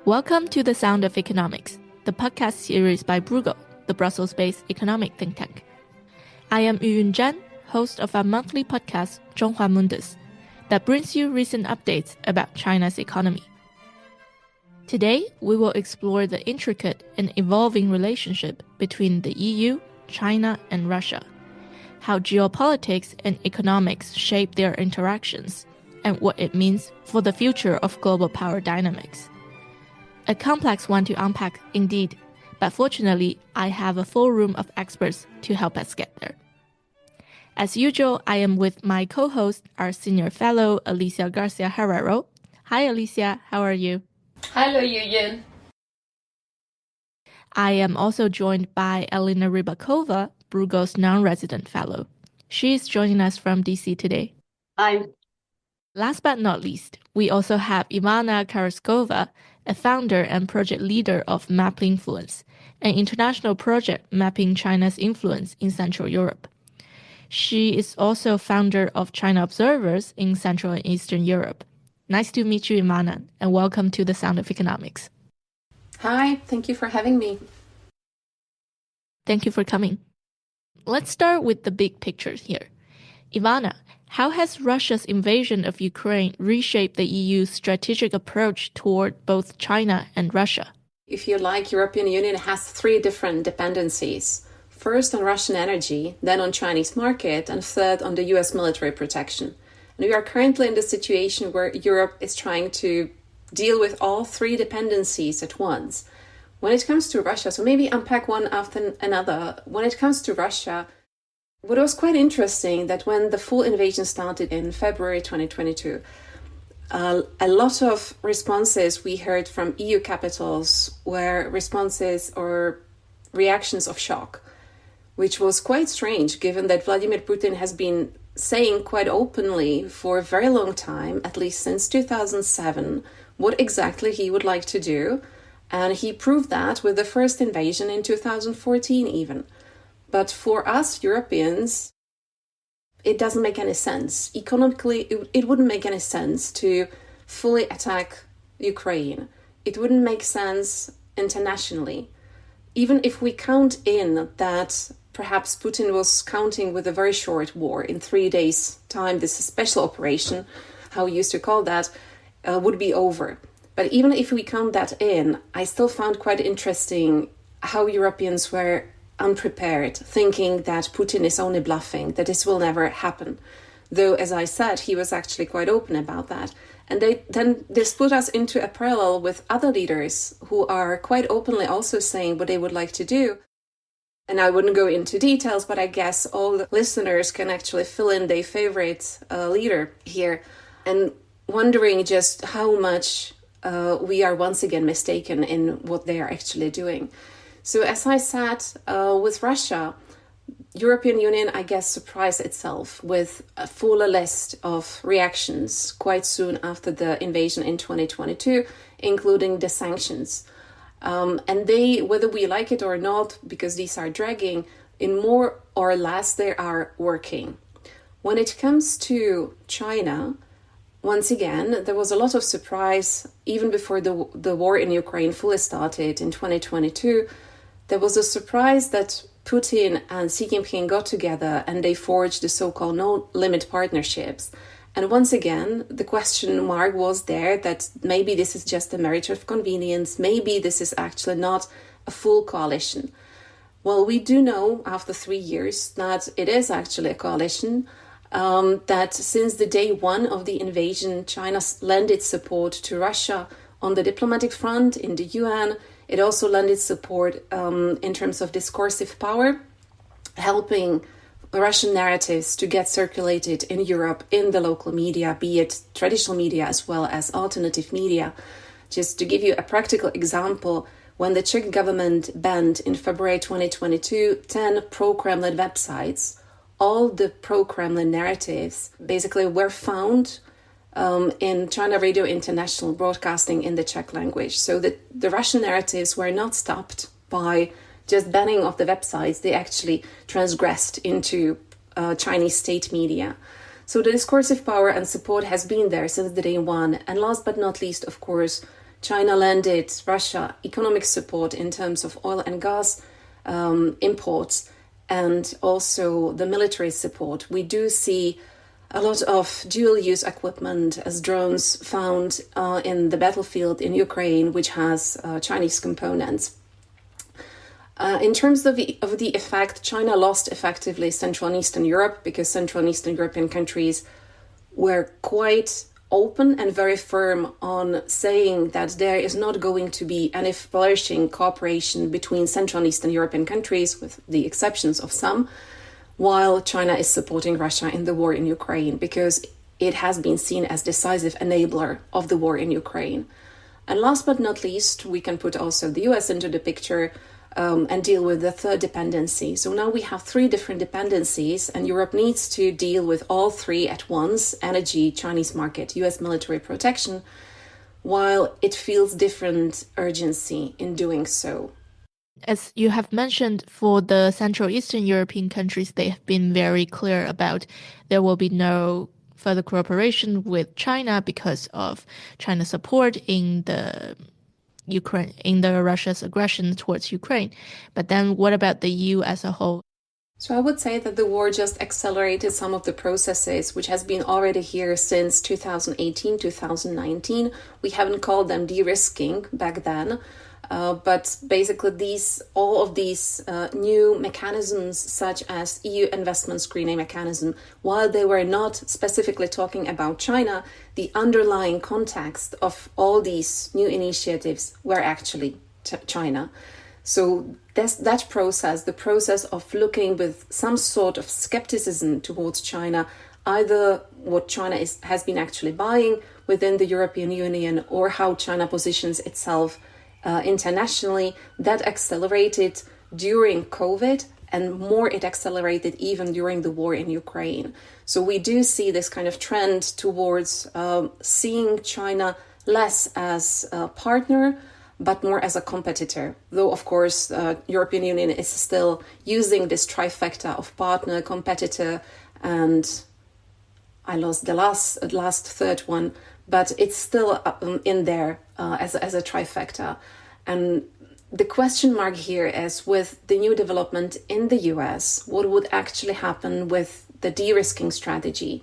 Welcome to The Sound of Economics, the podcast series by Bruegel, the Brussels-based economic think tank. I am Yuyun Zhan, host of our monthly podcast, Zhonghua Mundus, that brings you recent updates about China's economy. Today, we will explore the intricate and evolving relationship between the EU, China, and Russia, how geopolitics and economics shape their interactions, and what it means for the future of global power dynamics. A complex one to unpack indeed, but fortunately, I have a full room of experts to help us get there. As usual, I am with my co-host, our senior fellow, Alicia Garcia Herrero. Hi, Alicia. How are you? Hello, Yuyun. I am also joined by Elena Rybakova, Bruegel's non-resident fellow. She is joining us from DC today. Hi. Last but not least, we also have Ivana Karaskova, a founder and project leader of MapInfluence, an international project mapping China's influence in Central Europe. She is also founder of China Observers in Central and Eastern Europe. Nice to meet you, Ivana, and welcome to The Sound of Economics. Hi, thank you for having me. Thank you for coming. Let's start with the big picture here. Ivana, how has Russia's invasion of Ukraine reshaped the EU's strategic approach toward both China and Russia? If you like, European Union has three different dependencies. First on Russian energy, then on Chinese market, and third on the US military protection. And we are currently in the situation where Europe is trying to deal with all three dependencies at once. When it comes to Russia, so maybe unpack one after another. When it comes to Russia, what was quite interesting that when the full invasion started in February 2022, a lot of responses we heard from EU capitals were responses or reactions of shock, which was quite strange given that Vladimir Putin has been saying quite openly for a very long time, at least since 2007, what exactly he would like to do. And he proved that with the first invasion in 2014 even. But for us Europeans, it doesn't make any sense. Economically, it wouldn't make any sense to fully attack Ukraine. It wouldn't make sense internationally. Even if we count in that perhaps Putin was counting with a very short war in 3 days' time, this special operation, how we used to call that, would be over. But even if we count that in, I still found quite interesting how Europeans were unprepared, thinking that Putin is only bluffing, that this will never happen. Though, as I said, he was actually quite open about that. And this put us into a parallel with other leaders who are quite openly also saying what they would like to do. And I wouldn't go into details, but I guess all the listeners can actually fill in their favorite leader here and wondering just how much we are once again mistaken in what they are actually doing. So as I said, with Russia, European Union, I guess, surprised itself with a fuller list of reactions quite soon after the invasion in 2022, including the sanctions. And they, whether we like it or not, because these are dragging, in more or less they are working. When it comes to China, once again, there was a lot of surprise even before the war in Ukraine fully started in 2022. There was a surprise that Putin and Xi Jinping got together and they forged the so-called no-limit partnerships. And once again, the question mark was there that maybe this is just a matter of convenience, maybe this is actually not a full coalition. Well, we do know after 3 years that it is actually a coalition, that since the day one of the invasion, China lended support to Russia on the diplomatic front, in the UN. It also lended support in terms of discursive power, helping Russian narratives to get circulated in Europe in the local media, be it traditional media as well as alternative media. Just to give you a practical example, when the Czech government banned in February 2022 10 pro-Kremlin websites, all the pro-Kremlin narratives basically were found in China Radio International broadcasting in the Czech language. So that the Russian narratives were not stopped by just banning of the websites, they actually transgressed into Chinese state media. So the discursive power and support has been there since the day one. And last but not least, of course, China lended Russia economic support in terms of oil and gas imports, and also the military support. We do see a lot of dual-use equipment as drones found in the battlefield in Ukraine, which has Chinese components. In terms of the effect, China lost effectively Central and Eastern Europe because Central and Eastern European countries were quite open and very firm on saying that there is not going to be any flourishing cooperation between Central and Eastern European countries, with the exceptions of some, while China is supporting Russia in the war in Ukraine, because it has been seen as decisive enabler of the war in Ukraine. And last but not least, we can put also the US into the picture and deal with the third dependency. So now we have three different dependencies, and Europe needs to deal with all three at once: energy, Chinese market, US military protection, while it feels different urgency in doing so. As you have mentioned, for the Central Eastern European countries, they have been very clear about there will be no further cooperation with China because of China's support in Russia's aggression towards Ukraine. But then what about the EU as a whole? So I would say that the war just accelerated some of the processes which has been already here since 2018, 2019. We haven't called them de-risking back then. But basically all of these new mechanisms, such as EU investment screening mechanism, while they were not specifically talking about China, the underlying context of all these new initiatives were actually China. So that process, the process of looking with some sort of skepticism towards China, either what China has been actually buying within the European Union or how China positions itself internationally, that accelerated during COVID, and more it accelerated even during the war in Ukraine. So we do see this kind of trend towards seeing China less as a partner, but more as a competitor. Though, of course, European Union is still using this trifecta of partner, competitor, and I lost the last third one, but it's still in there as a trifecta. And the question mark here is, with the new development in the US, what would actually happen with the de-risking strategy?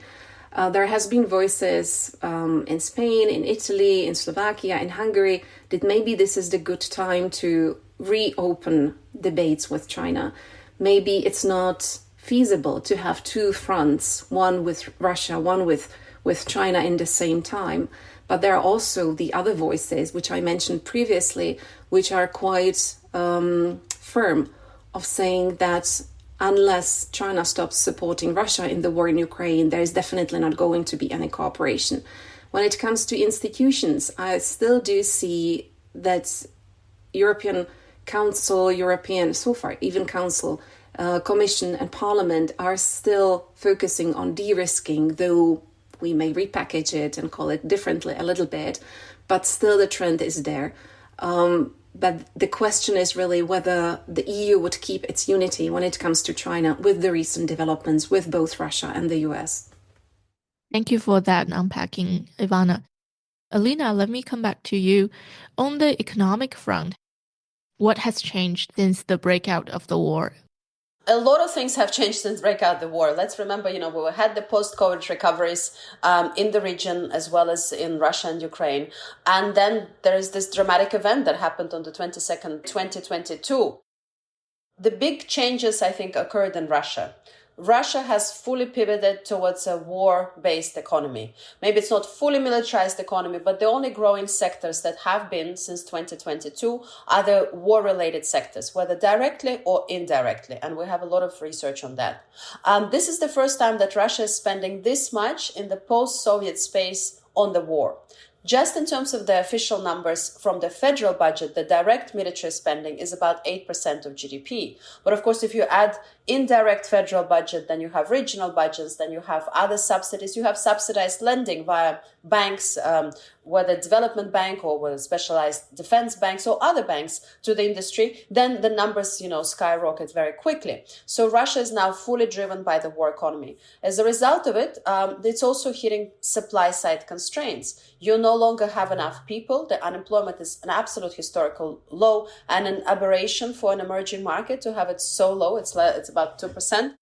There has been voices in Spain, in Italy, in Slovakia, in Hungary, that maybe this is the good time to reopen debates with China. Maybe it's not feasible to have two fronts, one with Russia, one with China in the same time. But there are also the other voices, which I mentioned previously, which are quite firm of saying that unless China stops supporting Russia in the war in Ukraine, there is definitely not going to be any cooperation. When it comes to institutions, I still do see that European Council, Council, Commission and Parliament are still focusing on de-risking, though we may repackage it and call it differently a little bit, but still the trend is there. But the question is really whether the EU would keep its unity when it comes to China with the recent developments with both Russia and the US. Thank you for that unpacking, Ivana. Alina, let me come back to you. On the economic front, what has changed since the breakout of the war? A lot of things have changed since breakout the war. Let's remember, we had the post-COVID recoveries in the region as well as in Russia and Ukraine. And then there is this dramatic event that happened on the 22nd, 2022. The big changes, I think, occurred in Russia. Russia has fully pivoted towards a war-based economy. Maybe it's not fully militarized economy, but the only growing sectors that have been since 2022 are the war-related sectors, whether directly or indirectly. And we have a lot of research on that. This is the first time that Russia is spending this much in the post-Soviet space on the war. Just in terms of the official numbers from the federal budget, the direct military spending is about 8% of GDP. But of course, if you add indirect federal budget, then you have regional budgets, then you have other subsidies, you have subsidized lending via banks, whether development bank or whether specialized defense banks or other banks to the industry, then the numbers, skyrocket very quickly. So Russia is now fully driven by the war economy. As a result of it, it's also hitting supply side constraints. You no longer have enough people. The unemployment is an absolute historical low and an aberration for an emerging market to have it so low. It's about 2%.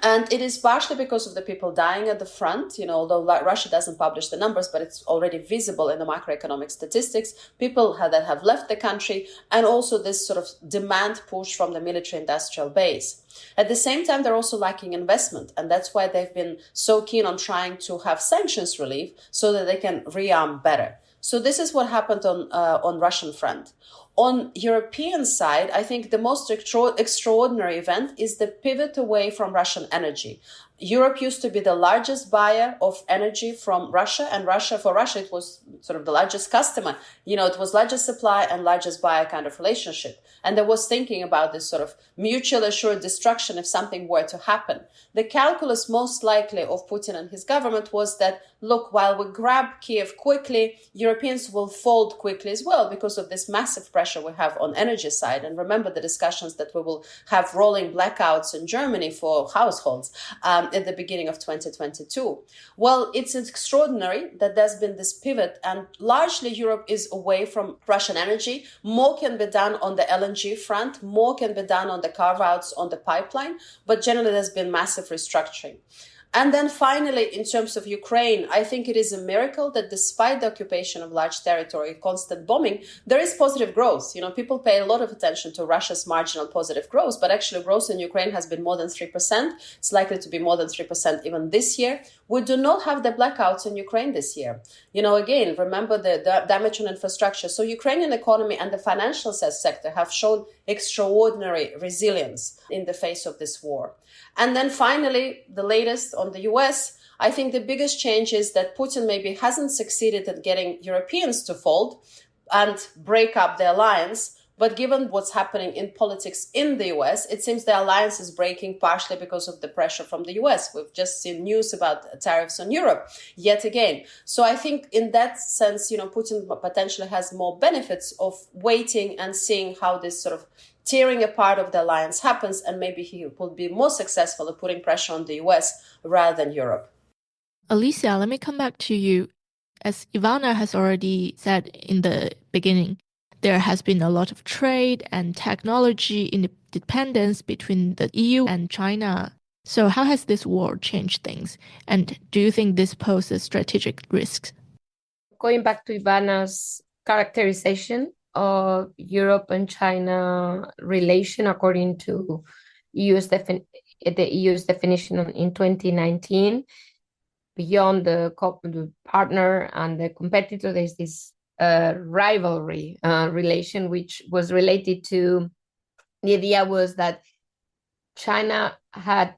And it is partially because of the people dying at the front, although Russia doesn't publish the numbers, but it's already visible in the macroeconomic statistics, people that have left the country, and also this sort of demand push from the military industrial base. At the same time, they're also lacking investment, and that's why they've been so keen on trying to have sanctions relief so that they can rearm better. So this is what happened on Russian front. On European side, I think the most extraordinary event is the pivot away from Russian energy. Europe used to be the largest buyer of energy from Russia, and for Russia, it was sort of the largest customer. It was largest supply and largest buyer kind of relationship. And there was thinking about this sort of mutually assured destruction if something were to happen. The calculus most likely of Putin and his government was that, look, while we grab Kiev quickly, Europeans will fold quickly as well because of this massive pressure we have on energy side. And remember the discussions that we will have rolling blackouts in Germany for households at the beginning of 2022. Well, it's extraordinary that there's been this pivot, and largely Europe is away from Russian energy. More can be done on the LNG front, more can be done on the carve-outs on the pipeline, but generally there's been massive restructuring. And then finally, in terms of Ukraine, I think it is a miracle that despite the occupation of large territory, constant bombing, there is positive growth. People pay a lot of attention to Russia's marginal positive growth, but actually growth in Ukraine has been more than 3%. It's likely to be more than 3% even this year. We do not have the blackouts in Ukraine this year. Again, remember the damage on infrastructure. So Ukrainian economy and the financial sector have shown extraordinary resilience in the face of this war. And then finally, the latest on the US, I think the biggest change is that Putin maybe hasn't succeeded at getting Europeans to fold and break up the alliance. But given what's happening in politics in the US, it seems the alliance is breaking partially because of the pressure from the US. We've just seen news about tariffs on Europe yet again. So I think in that sense, Putin potentially has more benefits of waiting and seeing how this sort of tearing apart of the alliance happens, and maybe he will be more successful at putting pressure on the US rather than Europe. Alicia, let me come back to you. As Ivana has already said in the beginning, there has been a lot of trade and technology interdependence between the EU and China. So how has this war changed things? And do you think this poses strategic risks? Going back to Ivana's characterization of Europe and China relation according to the EU's definition in 2019, beyond the partner and the competitor, there's this rivalry relation, which was related to the idea was that China had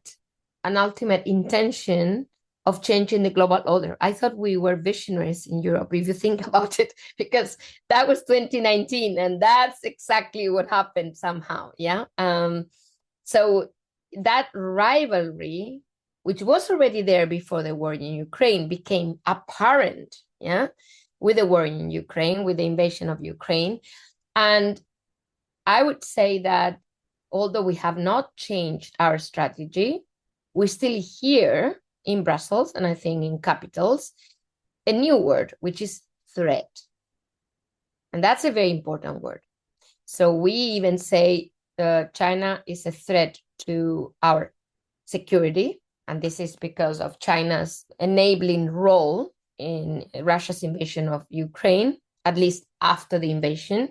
an ultimate intention of changing the global order. I thought we were visionaries in Europe, if you think about it, because that was 2019, and that's exactly what happened somehow, yeah? So that rivalry, which was already there before the war in Ukraine, became apparent, yeah, with the war in Ukraine, with the invasion of Ukraine. And I would say that although we have not changed our strategy, we still hear in Brussels, and I think in capitals, a new word, which is threat. And that's a very important word. So we even say China is a threat to our security. And this is because of China's enabling role in Russia's invasion of Ukraine, at least after the invasion.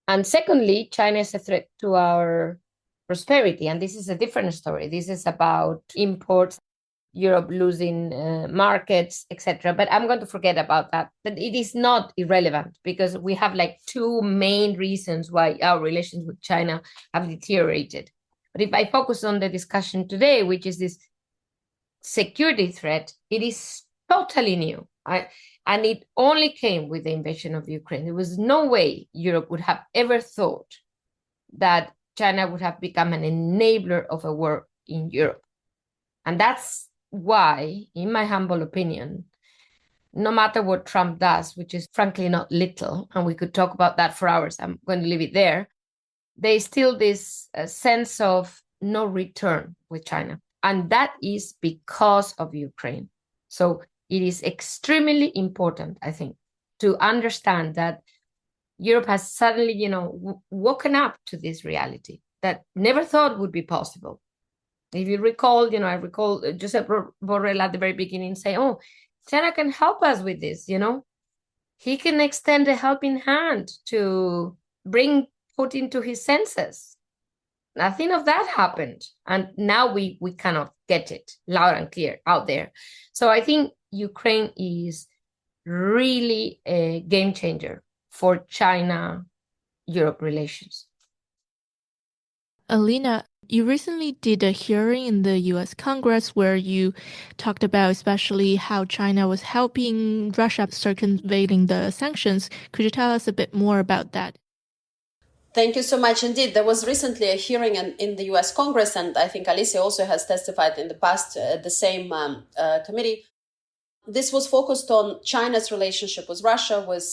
And secondly, China is a threat to our prosperity. And this is a different story. This is about imports, Europe losing markets, etc. But I'm going to forget about that. But it is not irrelevant because we have like two main reasons why our relations with China have deteriorated. But if I focus on the discussion today, which is this security threat, it is totally new. And it only came with the invasion of Ukraine. There was no way Europe would have ever thought that China would have become an enabler of a war in Europe. And that's why, in my humble opinion, no matter what Trump does, which is frankly not little, and we could talk about that for hours, I'm going to leave it there, there's still this sense of no return with China. And that is because of Ukraine. So it is extremely important, I think, to understand that Europe has suddenly, woken up to this reality that never thought would be possible. If you recall, I recall Josep Borrell at the very beginning saying, oh, China can help us with this, He can extend a helping hand to bring Putin to his senses. Nothing of that happened. And now we kind of get it loud and clear out there. So I think Ukraine is really a game changer for China-Europe relations. Alina, you recently did a hearing in the US Congress where you talked about especially how China was helping Russia circumventing the sanctions. Could you tell us a bit more about that? Thank you so much indeed. There was recently a hearing in the US Congress, and I think Alicia also has testified in the past at the same committee. This was focused on China's relationship with Russia, with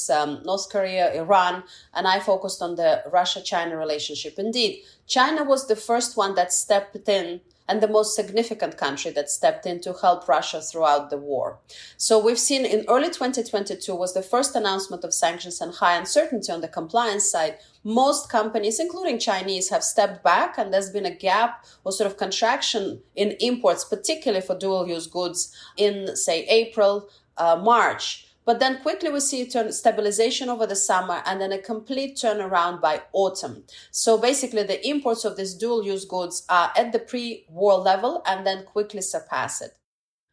North Korea, Iran, and I focused on the Russia-China relationship. Indeed, China was the first one that stepped in and the most significant country that stepped in to help Russia throughout the war. So we've seen in early 2022 was the first announcement of sanctions and high uncertainty on the compliance side. Most companies, including Chinese, have stepped back, and there's been a gap or sort of contraction in imports, particularly for dual-use goods in, say, April, March. But then quickly we see stabilization over the summer and then a complete turnaround by autumn. So basically the imports of these dual-use goods are at the pre-war level and then quickly surpass it.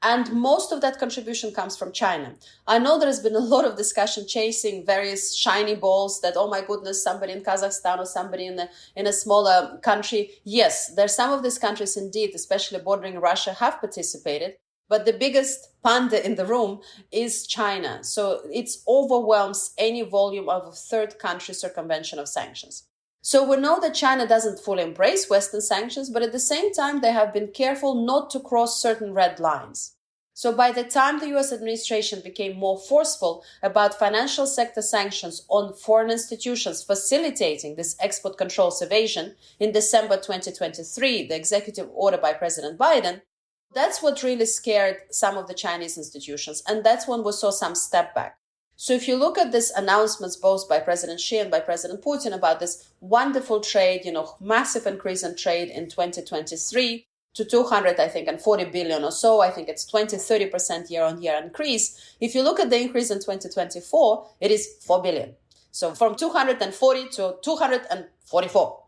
And most of that contribution comes from China. I know there has been a lot of discussion chasing various shiny balls that, oh my goodness, somebody in Kazakhstan or somebody in a smaller country. Yes, there's some of these countries indeed, especially bordering Russia, have participated. But the biggest panda in the room is China. So it overwhelms any volume of a third country circumvention of sanctions. So we know that China doesn't fully embrace Western sanctions, but at the same time, they have been careful not to cross certain red lines. So by the time the US administration became more forceful about financial sector sanctions on foreign institutions facilitating this export controls evasion in December 2023, the executive order by President Biden, that's what really scared some of the Chinese institutions. And that's when we saw some step back. So if you look at these announcements, both by President Xi and by President Putin about this wonderful trade, massive increase in trade in 2023 to 200, I think, and 40 billion or so. I think it's 20-30% year-on-year increase. If you look at the increase in 2024, it is 4 billion. So from 240 to 244.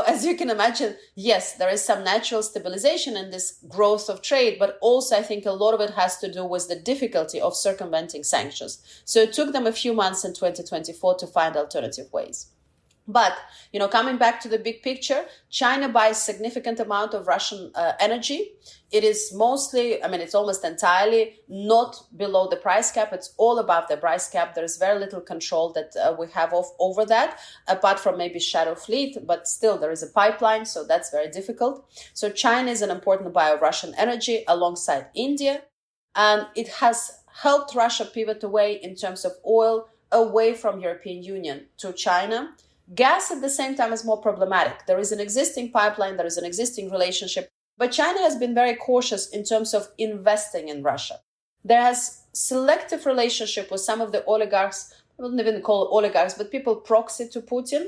As you can imagine, yes, there is some natural stabilization in this growth of trade, but also I think a lot of it has to do with the difficulty of circumventing sanctions. So it took them a few months in 2024 to find alternative ways. But, coming back to the big picture, China buys significant amount of Russian energy. It is mostly, it's almost entirely not below the price cap. It's all above the price cap. There is very little control that we have over that, apart from maybe shadow fleet, but still there is a pipeline, so that's very difficult. So China is an important buyer of Russian energy alongside India, and it has helped Russia pivot away in terms of oil, away from European Union to China. Gas at the same time is more problematic. There is an existing pipeline, there is an existing relationship, but China has been very cautious in terms of investing in Russia. There has selective relationship with some of the oligarchs, I wouldn't even call oligarchs, but people proxy to Putin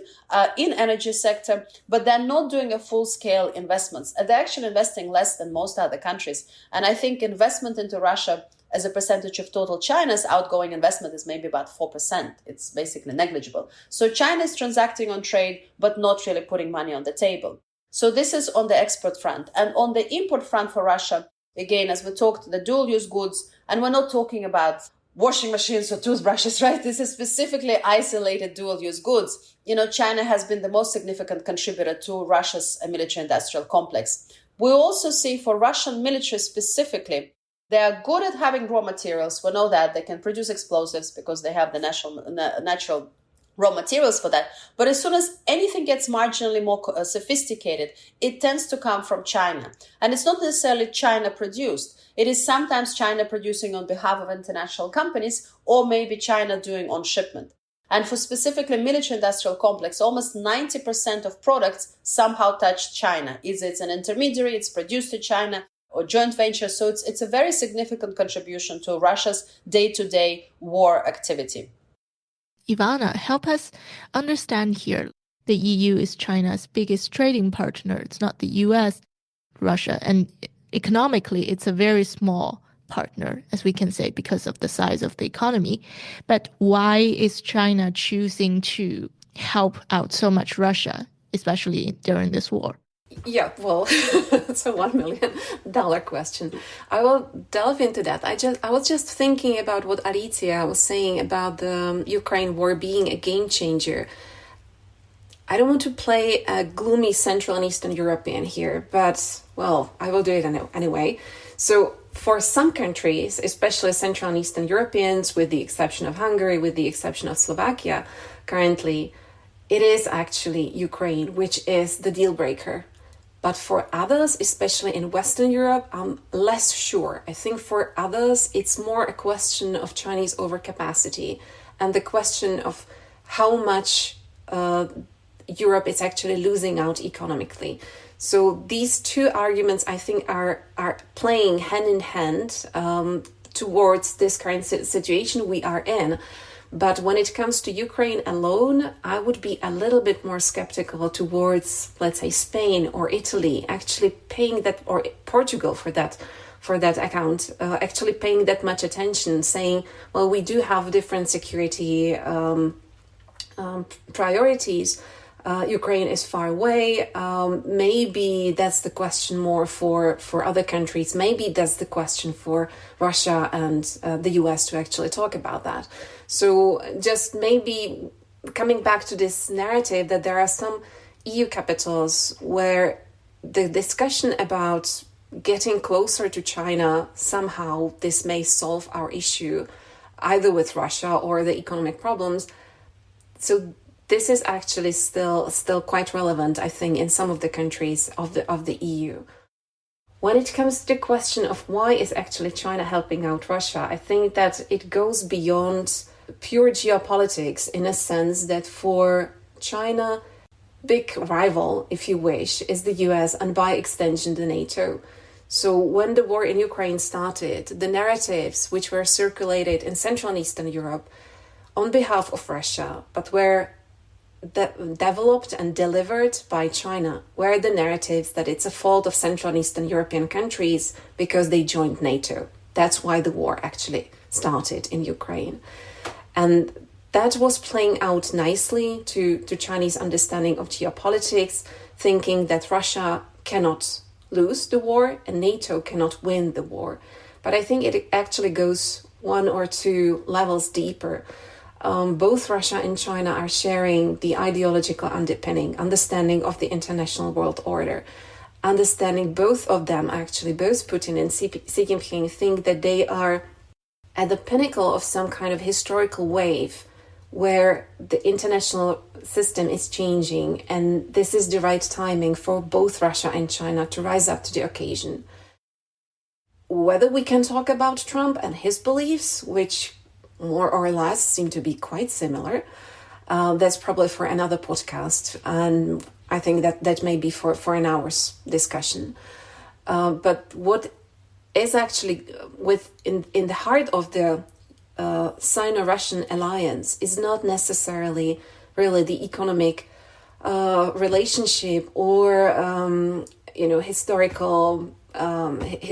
in energy sector, but they're not doing a full-scale investments. They're actually investing less than most other countries. And I think investment into Russia as a percentage of total China's outgoing investment is maybe about 4%. It's basically negligible. So China is transacting on trade, but not really putting money on the table. So this is on the export front. And on the import front for Russia, again, as we talked, the dual-use goods, and we're not talking about washing machines or toothbrushes, right? This is specifically isolated dual-use goods. China has been the most significant contributor to Russia's military-industrial complex. We also see for Russian military specifically, They are good at having raw materials. We know that they can produce explosives because they have the natural raw materials for that. But as soon as anything gets marginally more sophisticated, it tends to come from China. And it's not necessarily China produced. It is sometimes China producing on behalf of international companies, or maybe China doing on shipment. And for specifically military industrial complex, almost 90% of products somehow touch China. Either it's an intermediary, it's produced in China, or joint venture. So it's a very significant contribution to Russia's day-to-day war activity. Ivana, help us understand here. The EU is China's biggest trading partner. It's not the US, Russia. And economically, it's a very small partner, as we can say, because of the size of the economy. But why is China choosing to help out so much Russia, especially during this war? Yeah, well, it's a $1 million question. I will delve into that. I was just thinking about what Alicia was saying about the Ukraine war being a game changer. I don't want to play a gloomy Central and Eastern European here, but, well, I will do it anyway. So for some countries, especially Central and Eastern Europeans, with the exception of Hungary, with the exception of Slovakia, currently, it is actually Ukraine, which is the deal breaker. But for others, especially in Western Europe, I'm less sure. I think for others, it's more a question of Chinese overcapacity and the question of how much Europe is actually losing out economically. So these two arguments, I think, are playing hand in hand towards this current situation we are in. But when it comes to Ukraine alone, I would be a little bit more skeptical towards, let's say, Spain or Italy actually paying that, or Portugal for that account, actually paying that much attention, saying, well, we do have different security priorities. Ukraine is far away. Maybe that's the question more for other countries. Maybe that's the question for Russia and the US to actually talk about that. So just maybe coming back to this narrative that there are some EU capitals where the discussion about getting closer to China, somehow this may solve our issue, either with Russia or the economic problems. So this is actually still quite relevant, I think, in some of the countries of the EU. When it comes to the question of why is actually China helping out Russia, I think that it goes beyond pure geopolitics in a sense that for China, big rival, if you wish, is the US and by extension the NATO. So when the war in Ukraine started, the narratives which were circulated in Central and Eastern Europe on behalf of Russia, but were developed and delivered by China, were the narratives that it's a fault of Central and Eastern European countries because they joined NATO. That's why the war actually started in Ukraine. And that was playing out nicely to Chinese understanding of geopolitics, thinking that Russia cannot lose the war and NATO cannot win the war. But I think it actually goes one or two levels deeper. Both Russia and China are sharing the ideological understanding of the international world order. Understanding both of them, actually, both Putin and Xi Jinping think that they are at the pinnacle of some kind of historical wave where the international system is changing, and this is the right timing for both Russia and China to rise up to the occasion. Whether we can talk about Trump and his beliefs, which more or less seem to be quite similar, that's probably for another podcast, and I think that may be for an hour's discussion. But what is actually in the heart of the Sino-Russian alliance is not necessarily really the economic relationship or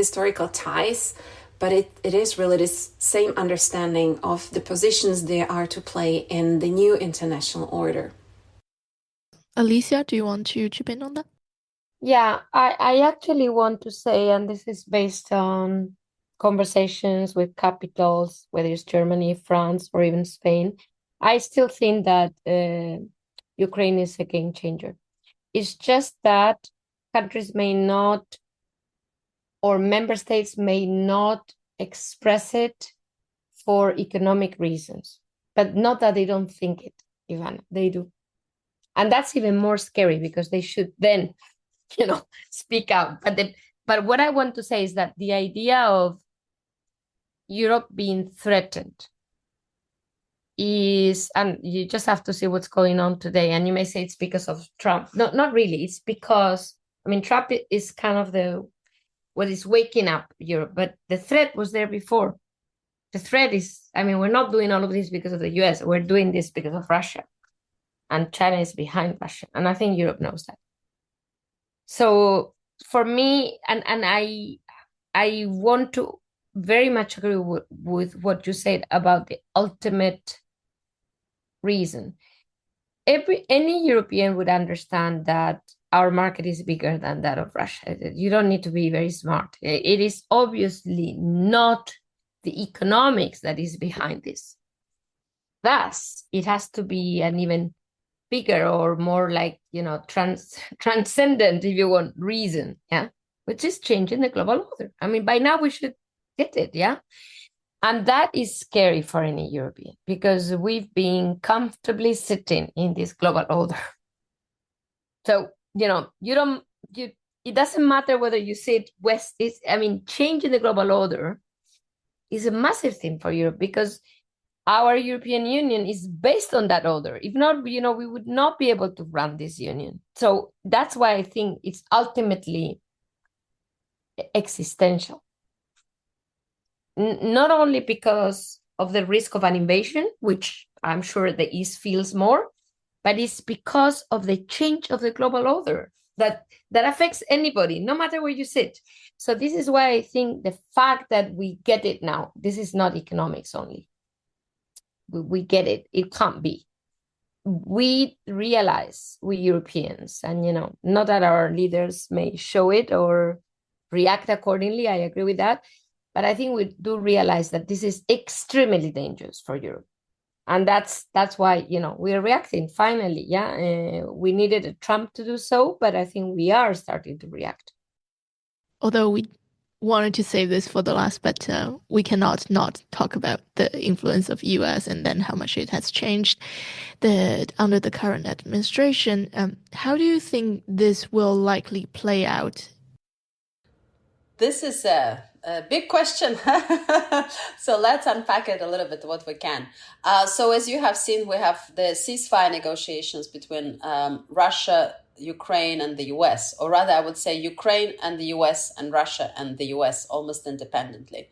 historical ties, but it is really this same understanding of the positions they are to play in the new international order. Alicia, do you want to chip in on that? Yeah, I actually want to say, and this is based on conversations with capitals, whether it's Germany, France, or even Spain, I still think that Ukraine is a game changer. It's just that countries may not, or member states may not express it for economic reasons, but not that they don't think it, Ivana. They do. And that's even more scary because they should then, speak out. But what I want to say is that the idea of Europe being threatened is, and you just have to see what's going on today. And you may say it's because of Trump. No, not really. It's because, Trump is kind of what is waking up Europe, but the threat was there before. The threat is, we're not doing all of this because of the US. We're doing this because of Russia. And China is behind Russia. And I think Europe knows that. So for me, and I want to very much agree with what you said about the ultimate reason. Any European would understand that our market is bigger than that of Russia. You don't need to be very smart. It is obviously not the economics that is behind this. Thus, it has to be an even bigger or more like, transcendent, if you want, reason, which is changing the global order. By now we should get it, and that is scary for any European because we've been comfortably sitting in this global order. So, it doesn't matter whether you sit west, changing the global order is a massive thing for Europe because our European Union is based on that order. If not, we would not be able to run this union. So that's why I think it's ultimately existential. Not only because of the risk of an invasion, which I'm sure the East feels more, but it's because of the change of the global order that affects anybody, no matter where you sit. So this is why I think the fact that we get it now, this is not economics only. We get it. It can't be. We realize, we Europeans, and, not that our leaders may show it or react accordingly. I agree with that. But I think we do realize that this is extremely dangerous for Europe. And that's why, we're reacting finally. We needed a Trump to do so, but I think we are starting to react. Although we wanted to save this for the last, but we cannot not talk about the influence of US and then how much it has changed under the current administration. How do you think this will likely play out? This is a big question. So let's unpack it a little bit what we can. So as you have seen, we have the ceasefire negotiations between Russia, Ukraine and the US, or rather I would say Ukraine and the US and Russia and the US almost independently.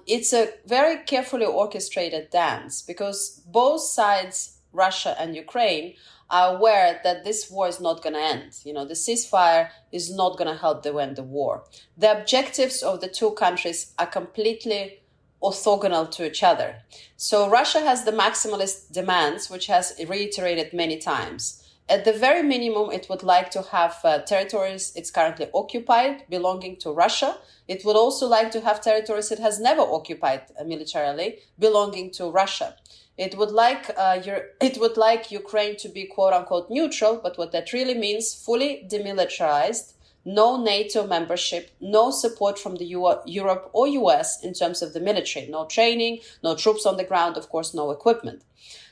It's a very carefully orchestrated dance because both sides, Russia and Ukraine, are aware that this war is not going to end. The ceasefire is not going to help them end the war. The objectives of the two countries are completely orthogonal to each other. So Russia has the maximalist demands, which has reiterated many times. At the very minimum, it would like to have territories it's currently occupied belonging to Russia. It would also like to have territories it has never occupied militarily belonging to Russia. It would like Ukraine to be quote unquote neutral, but what that really means, fully demilitarized, no NATO membership, no support from the Europe or US in terms of the military, no training, no troops on the ground, of course, no equipment.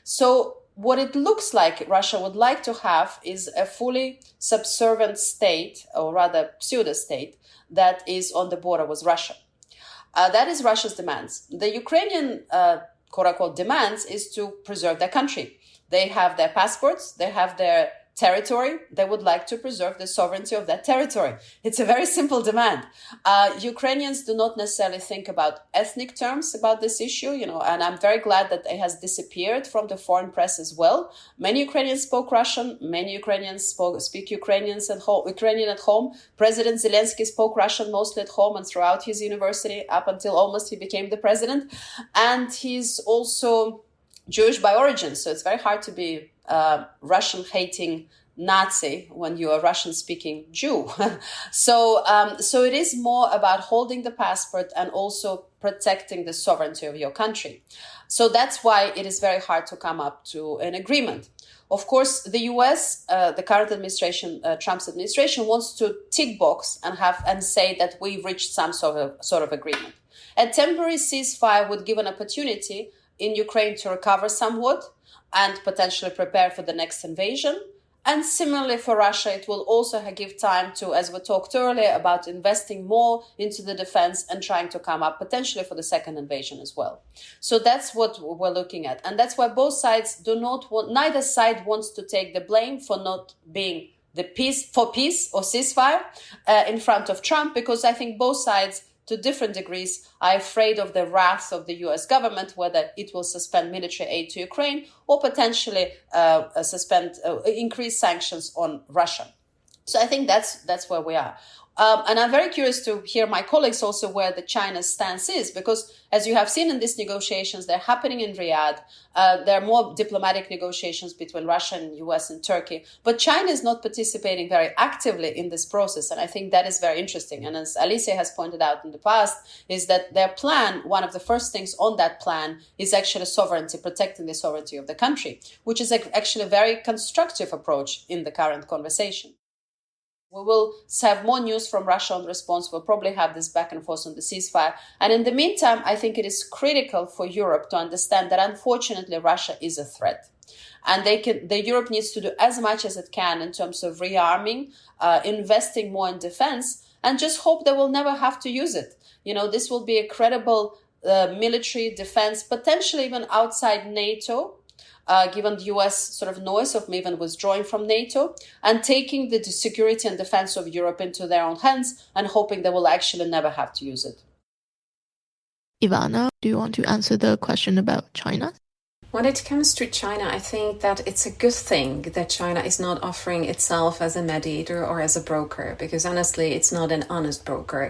So what it looks like Russia would like to have is a fully subservient state, or rather pseudo-state, that is on the border with Russia. That is Russia's demands. The Ukrainian quote-unquote demands is to preserve their country. They have their passports, they have their territory, they would like to preserve the sovereignty of that territory. It's a very simple demand. Ukrainians do not necessarily think about ethnic terms about this issue, and I'm very glad that it has disappeared from the foreign press as well. Many Ukrainians spoke Russian, many Ukrainians speak Ukrainian at home. President Zelensky spoke Russian mostly at home and throughout his university up until almost he became the president. And he's also Jewish by origin, so it's very hard to be Russian-hating Nazi when you are Russian-speaking Jew. So it is more about holding the passport and also protecting the sovereignty of your country. So that's why it is very hard to come up to an agreement. Of course, the US, the current administration, Trump's administration, wants to tick box and say that we've reached some sort of agreement. A temporary ceasefire would give an opportunity in Ukraine to recover somewhat and potentially prepare for the next invasion. And similarly for Russia, it will also give time to, as we talked earlier, about investing more into the defense and trying to come up potentially for the second invasion as well. So that's what we're looking at. And that's why both sides neither side wants to take the blame for not being peace or ceasefire in front of Trump, because I think both sides to different degrees are afraid of the wrath of the US government, whether it will suspend military aid to Ukraine or potentially increase sanctions on Russia. So I think that's where we are. And I'm very curious to hear my colleagues also where the China's stance is, because as you have seen in these negotiations, they're happening in Riyadh. There are more diplomatic negotiations between Russia and US and Turkey, but China is not participating very actively in this process. And I think that is very interesting. And as Alicia has pointed out in the past, is that their plan, one of the first things on that plan is actually sovereignty, protecting the sovereignty of the country, which is actually a very constructive approach in the current conversation. We will have more news from Russia on response. We'll probably have this back and forth on the ceasefire. And in the meantime, I think it is critical for Europe to understand that unfortunately Russia is a threat. And Europe needs to do as much as it can in terms of rearming, investing more in defense, and just hope they will never have to use it. This will be a credible military defense, potentially even outside NATO, given the US sort of noise of even withdrawing from NATO, and taking the security and defense of Europe into their own hands and hoping they will actually never have to use it. Ivana, do you want to answer the question about China? When it comes to China, I think that it's a good thing that China is not offering itself as a mediator or as a broker, because honestly, it's not an honest broker.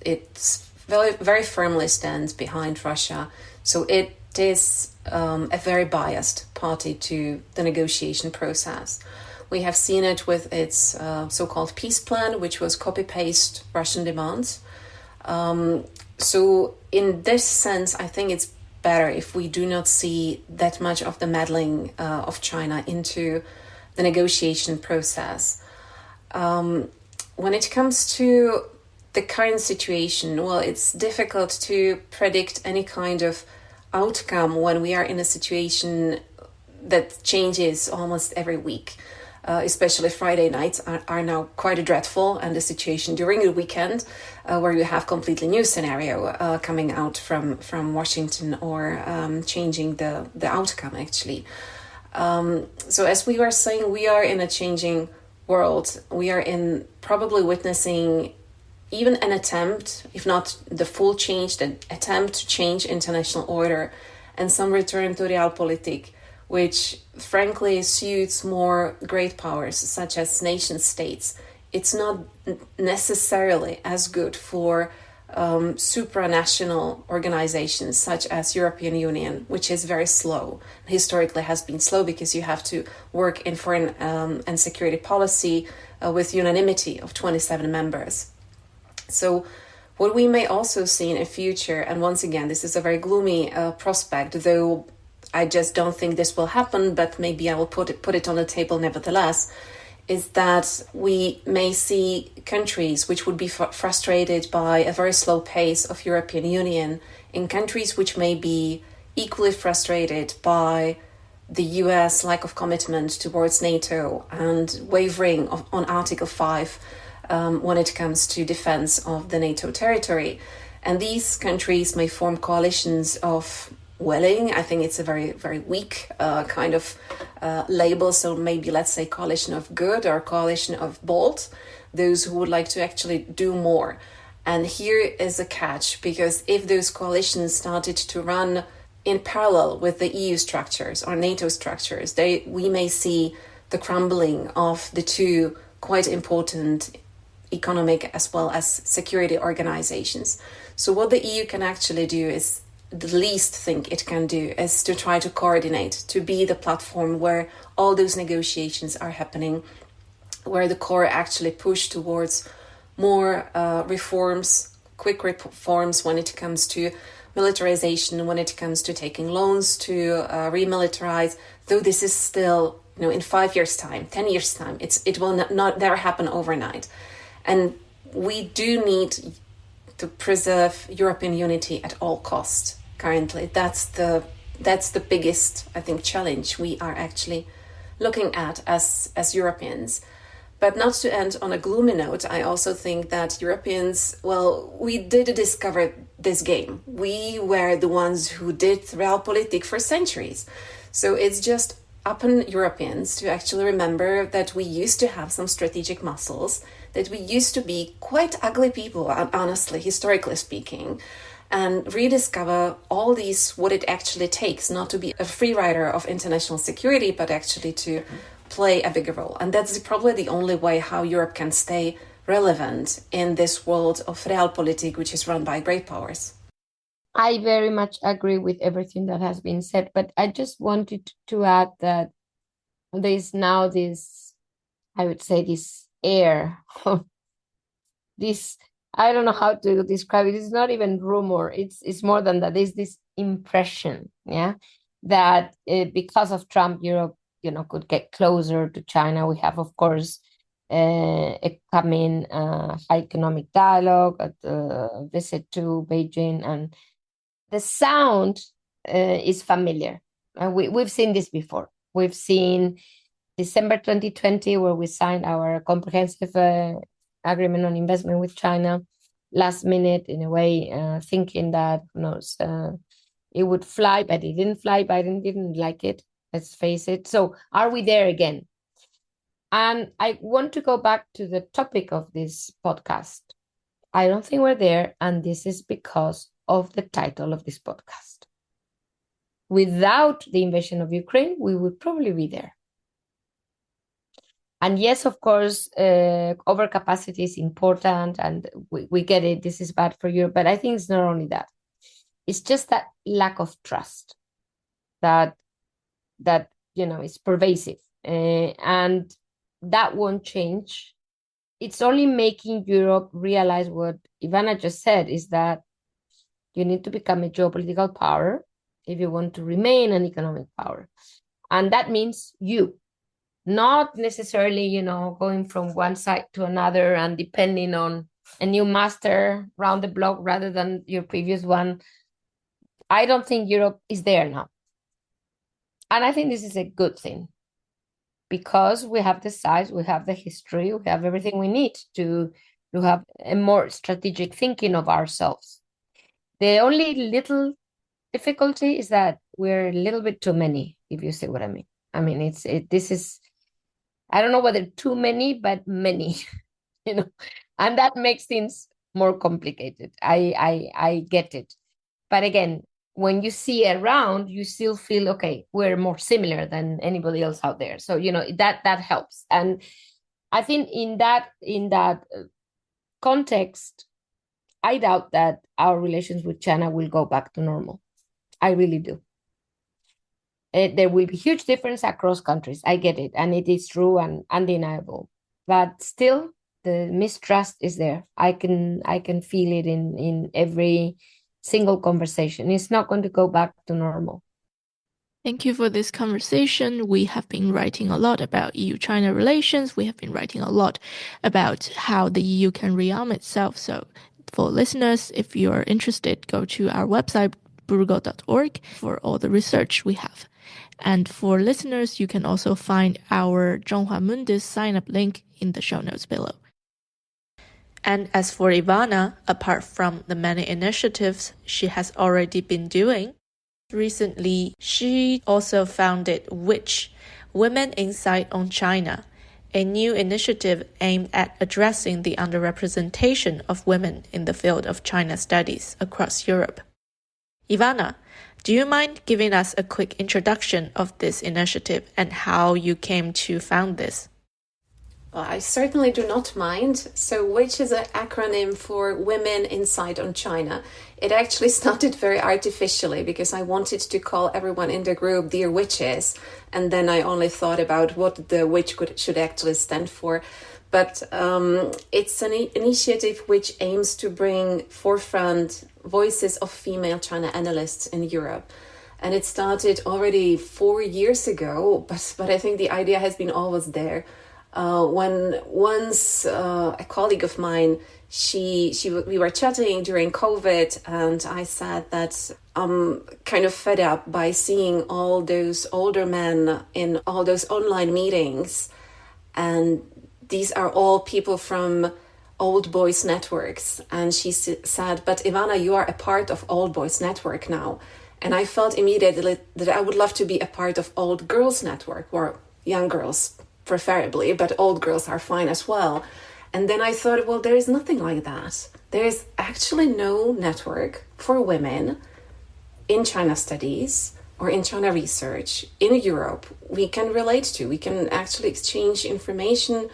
It's very, very firmly stands behind Russia. So it is a very biased party to the negotiation process. We have seen it with its so-called peace plan, which was copy-paste Russian demands. So in this sense, I think it's better if we do not see that much of the meddling of China into the negotiation process. When it comes to the current situation, well, it's difficult to predict any kind of outcome when we are in a situation that changes almost every week. Especially Friday nights are now quite dreadful, and the situation during the weekend where you have completely new scenario coming out from Washington or changing the outcome actually. So as we were saying, we are in a changing world. We are probably witnessing even an attempt, if not the full change, the attempt to change international order and some return to realpolitik, which frankly suits more great powers such as nation states. It's not necessarily as good for supranational organizations such as European Union, which is very slow, historically has been slow because you have to work in foreign and security policy with unanimity of 27 members. So what we may also see in the future, and once again, this is a very gloomy prospect, though I just don't think this will happen, but maybe I will put it on the table nevertheless, is that we may see countries which would be frustrated by a very slow pace of European Union in countries which may be equally frustrated by the US lack of commitment towards NATO and wavering on Article 5 when it comes to defense of the NATO territory. And these countries may form coalitions of willing. I think it's a very, very weak kind of label. So maybe let's say coalition of good or coalition of bold, those who would like to actually do more. And here is a catch, because if those coalitions started to run in parallel with the EU structures or NATO structures, we may see the crumbling of the two quite important economic as well as security organizations. So what the EU can actually do is, the least thing it can do is to try to coordinate, to be the platform where all those negotiations are happening, where the core actually push towards more reforms, quick reforms when it comes to militarization, when it comes to taking loans to remilitarize, though this is still, in 5 years' time, 10 years' time, it will not never happen overnight. And we do need to preserve European unity at all costs currently. That's the biggest, I think, challenge we are actually looking at as Europeans. But not to end on a gloomy note, I also think that Europeans, well, we did discover this game. We were the ones who did realpolitik for centuries. So it's just upon Europeans to actually remember that we used to have some strategic muscles, that we used to be quite ugly people, honestly, historically speaking, and rediscover all these, what it actually takes, not to be a free rider of international security, but actually to play a bigger role. And that's probably the only way how Europe can stay relevant in this world of realpolitik, which is run by great powers. I very much agree with everything that has been said, but I just wanted to add that there is now this, I would say, this air of this, I don't know how to describe it. It's not even rumor. It's more than that. There's this impression, that because of Trump, Europe, could get closer to China. We have, of course, a coming high economic dialogue, a visit to Beijing, and the sound is familiar. We've seen this before. We've seen December 2020, where we signed our comprehensive agreement on investment with China last minute, in a way, thinking that, who knows, it would fly, but it didn't fly. Biden didn't like it. Let's face it. So are we there again? And I want to go back to the topic of this podcast. I don't think we're there, and this is because of the title of this podcast. Without the invasion of Ukraine, we would probably be there. And yes, of course, overcapacity is important, and we get it. This is bad for Europe. But I think it's not only that. It's just that lack of trust that is pervasive. And that won't change. It's only making Europe realize what Ivana just said, is that you need to become a geopolitical power if you want to remain an economic power. And that means you, not necessarily, going from one side to another and depending on a new master round the block rather than your previous one. I don't think Europe is there now. And I think this is a good thing, because we have the size, we have the history, we have everything we need to have a more strategic thinking of ourselves. The only little difficulty is that we're a little bit too many, if you see what I mean. I mean, this is, I don't know whether too many, but many, and that makes things more complicated. I get it. But again, when you see around, you still feel, okay, we're more similar than anybody else out there. So, that helps. And I think in that context, I doubt that our relations with China will go back to normal. I really do. There will be huge difference across countries. I get it. And it is true and undeniable. But still, the mistrust is there. I can feel it in every single conversation. It's not going to go back to normal. Thank you for this conversation. We have been writing a lot about EU-China relations. We have been writing a lot about how the EU can rearm itself. So for listeners, if you're interested, go to our website, burgo.org, for all the research we have. And for listeners, you can also find our Zhonghua Mundus sign-up link in the show notes below. And as for Ivana, apart from the many initiatives she has already been doing, recently she also founded WICH, Women Insight on China, a new initiative aimed at addressing the underrepresentation of women in the field of China studies across Europe. Ivana, do you mind giving us a quick introduction of this initiative and how you came to found this? Well, I certainly do not mind. So WICH is an acronym for Women Insight on China. It actually started very artificially because I wanted to call everyone in the group Dear Witches, and then I only thought about what the WICH should actually stand for. But it's an initiative which aims to bring forefront voices of female China analysts in Europe. And it started already 4 years ago, but I think the idea has been always there. when once a colleague of mine, we were chatting during COVID, and I said that I'm kind of fed up by seeing all those older men in all those online meetings, and these are all people from old boys networks. And she said, but Ivana, you are a part of old boys network now. And I felt immediately that I would love to be a part of old girls network, or young girls preferably, but old girls are fine as well. And then I thought, well, there is nothing like that. There is actually no network for women in China studies or in China research in Europe we can relate to. We can actually exchange information.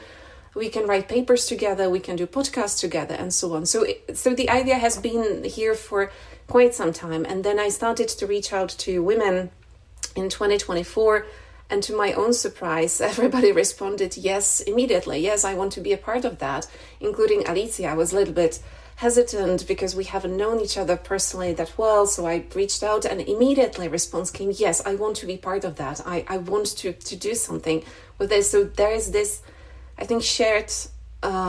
We can write papers together. We can do podcasts together and so on. So the idea has been here for quite some time. And then I started to reach out to women in 2024. And to my own surprise, everybody responded yes immediately. Yes, I want to be a part of that, including Alicia. I was a little bit hesitant because we haven't known each other personally that well. So I reached out and immediately response came, yes, I want to be part of that. I want to do something with this. So there is this, I think, shared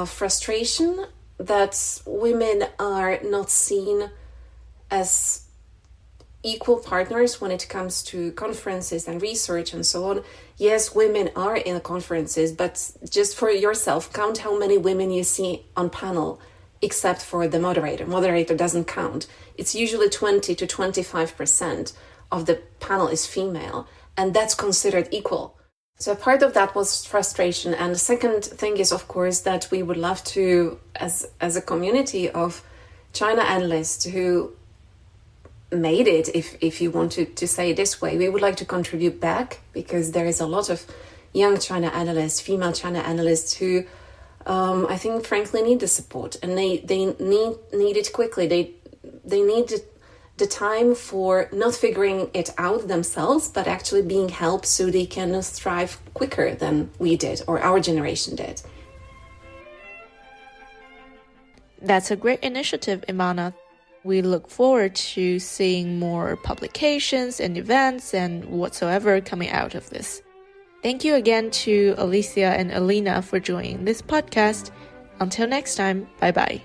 frustration that women are not seen as equal partners when it comes to conferences and research and so on. Yes, women are in conferences, but just for yourself, count how many women you see on panel, except for the moderator. Moderator doesn't count. It's usually 20 to 25% of the panel is female, and that's considered equal. So part of that was frustration. And the second thing is, of course, that we would love to, as a community of China analysts who made it, if you want to say it this way, we would like to contribute back, because there is a lot of young China analysts, female China analysts who I think frankly need the support, and they need it quickly. They need the time for not figuring it out themselves, but actually being helped so they can thrive quicker than we did or our generation did. That's a great initiative, Ivana. We look forward to seeing more publications and events and whatsoever coming out of this. Thank you again to Alicia and Alina for joining this podcast. Until next time, bye-bye.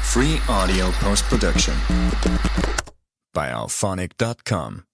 Free audio post-production by alphonic.com.